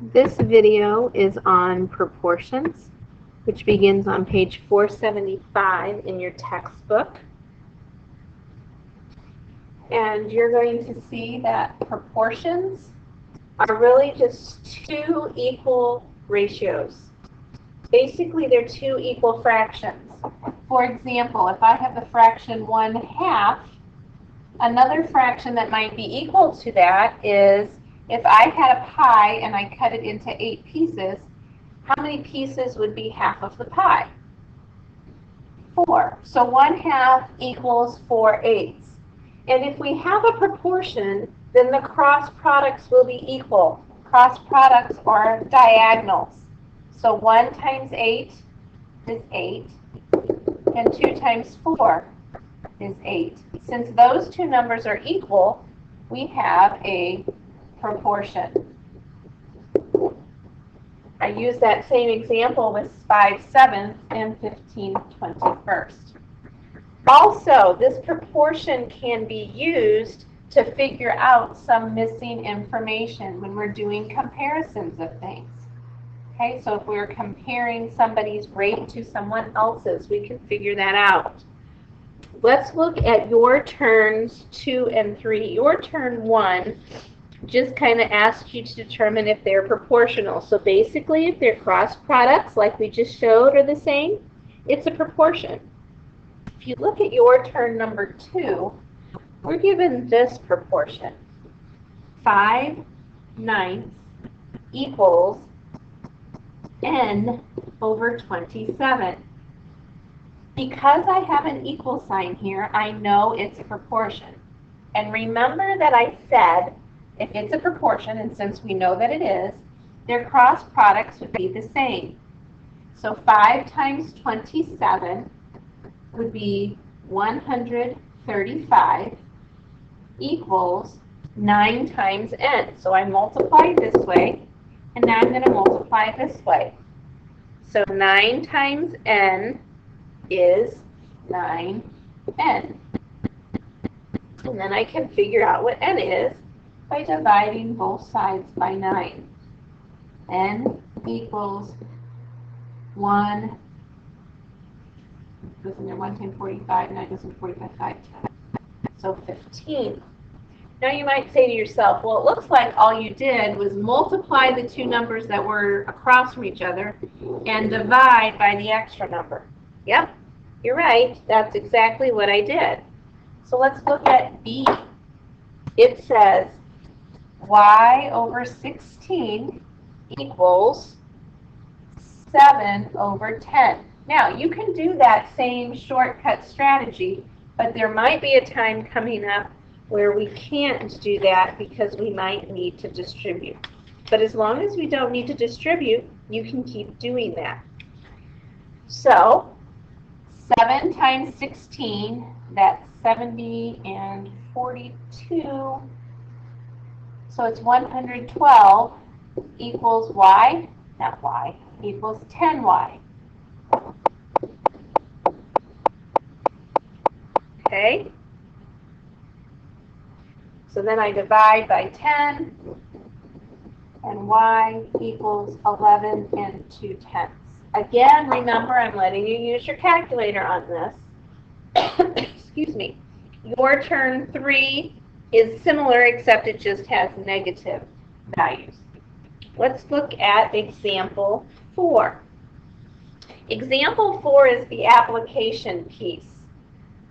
This video is on proportions, which begins on page 475 in your textbook. And you're going to see that proportions are really just two equal ratios. Basically, they're two equal fractions. For example, if I have the fraction 1/2, another fraction that might be equal to that is if I had a pie and I cut it into 8 pieces, how many pieces would be half of the pie? 4. So 1/2 equals 4/8. And if we have a proportion, then the cross products will be equal. Cross products are diagonals. So 1 times 8 is 8, and 2 times 4 is 8. Since those two numbers are equal, we have a proportion. I use that same example with 5/7 and 15/21. Also, this proportion can be used to figure out some missing information when we're doing comparisons of things. Okay, so if we're comparing somebody's rate to someone else's, we can figure that out. Let's look at your turns 2 and 3. Your turn 1 just kind of asks you to determine if they're proportional. So basically, if their cross products, like we just showed, are the same, it's a proportion. If you look at your turn number 2, we're given this proportion. 5/9 equals n over 27. Because I have an equal sign here, I know it's a proportion. And remember that I said if it's a proportion, and since we know that it is, their cross products would be the same. So 5 times 27 would be 135 equals 9 times n. So I multiply this way, and now I'm going to multiply this way. So 9 times n is 9n. And then I can figure out what n is by dividing both sides by 9. N equals 1, goes in there 1 times 45, 9 goes in 45, 5, 10. So 15. Now you might say to yourself, well, it looks like all you did was multiply the two numbers that were across from each other and divide by the extra number. Yep, you're right. That's exactly what I did. So let's look at B. It says y over 16 equals 7 over 10. Now, you can do that same shortcut strategy, but there might be a time coming up where we can't do that because we might need to distribute. But as long as we don't need to distribute, you can keep doing that. So 7 times 16, that's 70 and 42. So it's 112 equals y, not y, equals 10y. Okay? So then I divide by 10, and y equals 11 and 2/10. Again, remember, I'm letting you use your calculator on this. Excuse me. Your turn 3 is similar, except it just has negative values. Let's look at example 4. Example 4 is the application piece.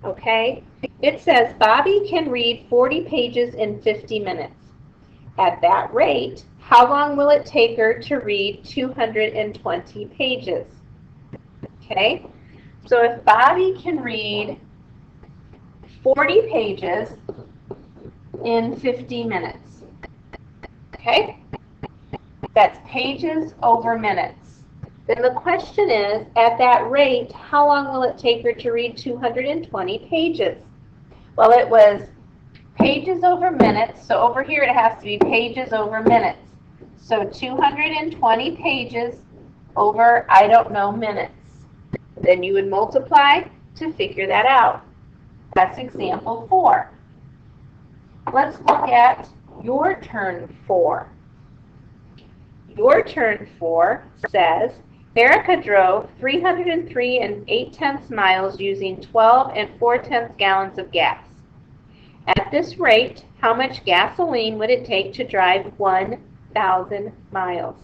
Okay? It says Bobby can read 40 pages in 50 minutes. At that rate, how long will it take her to read 220 pages? Okay? So if Bobby can read 40 pages in 50 minutes, okay? That's pages over minutes. Then the question is, at that rate, how long will it take her to read 220 pages? Well, it was pages over minutes, so over here it has to be pages over minutes. So 220 pages over, I don't know, minutes. Then you would multiply to figure that out. That's example 4. Let's look at your turn 4. Your turn 4 says, Erica drove 303 8/10 miles using 12 4/10 gallons of gas. At this rate, how much gasoline would it take to drive 1,000 miles?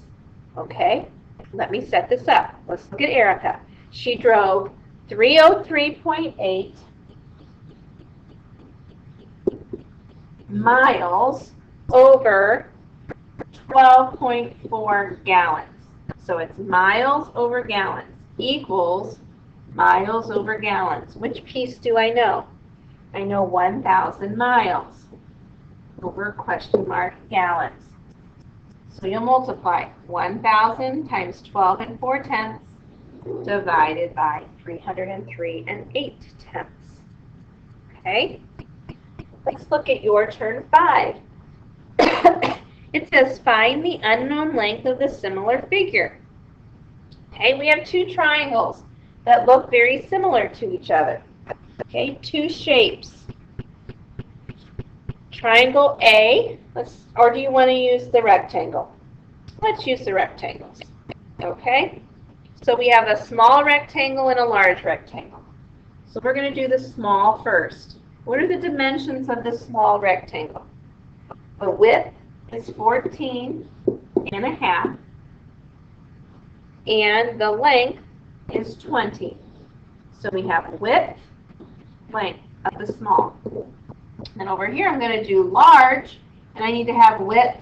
Okay, let me set this up. Let's look at Erica. She drove 303.8 miles over 12.4 gallons. So it's miles over gallons equals miles over gallons. Which piece do I know? I know 1,000 miles over question mark gallons. So you'll multiply 1,000 times 12 4/10 divided by 303 8/10. Okay? Let's look at your turn 5. It says find the unknown length of the similar figure. Okay, we have two triangles that look very similar to each other. Okay, two shapes. Triangle A, or do you want to use the rectangle? Let's use the rectangles. Okay, so we have a small rectangle and a large rectangle. So we're going to do the small first. What are the dimensions of the small rectangle? The width is 14.5, and the length is 20. So we have width, length of the small. And over here I'm going to do large, and I need to have width,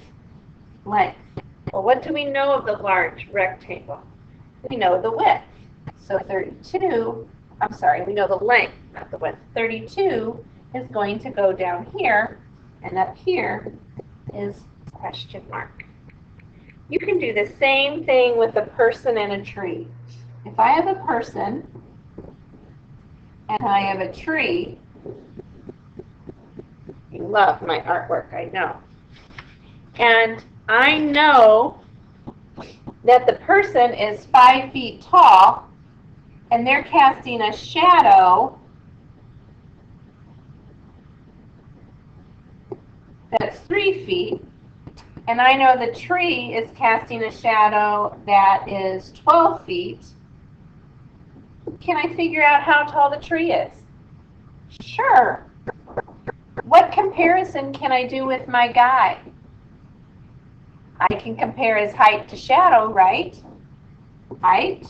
length. Well, what do we know of the large rectangle? We know the width. So we know the length, not the width. 32 is going to go down here, and up here is question mark. You can do the same thing with a person and a tree. If I have a person and I have a tree, you love my artwork, I know. And I know that the person is 5 feet tall and they're casting a shadow that's 3 feet, and I know the tree is casting a shadow that is 12 feet. Can I figure out how tall the tree is? Sure. What comparison can I do with my guy? I can compare his height to shadow, right? Height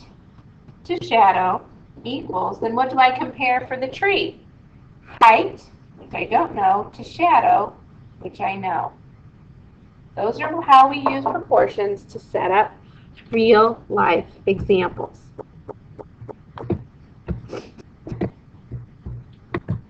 to shadow equals, then what do I compare for the tree? Height, which I don't know, to shadow, which I know. Those are how we use proportions to set up real life examples.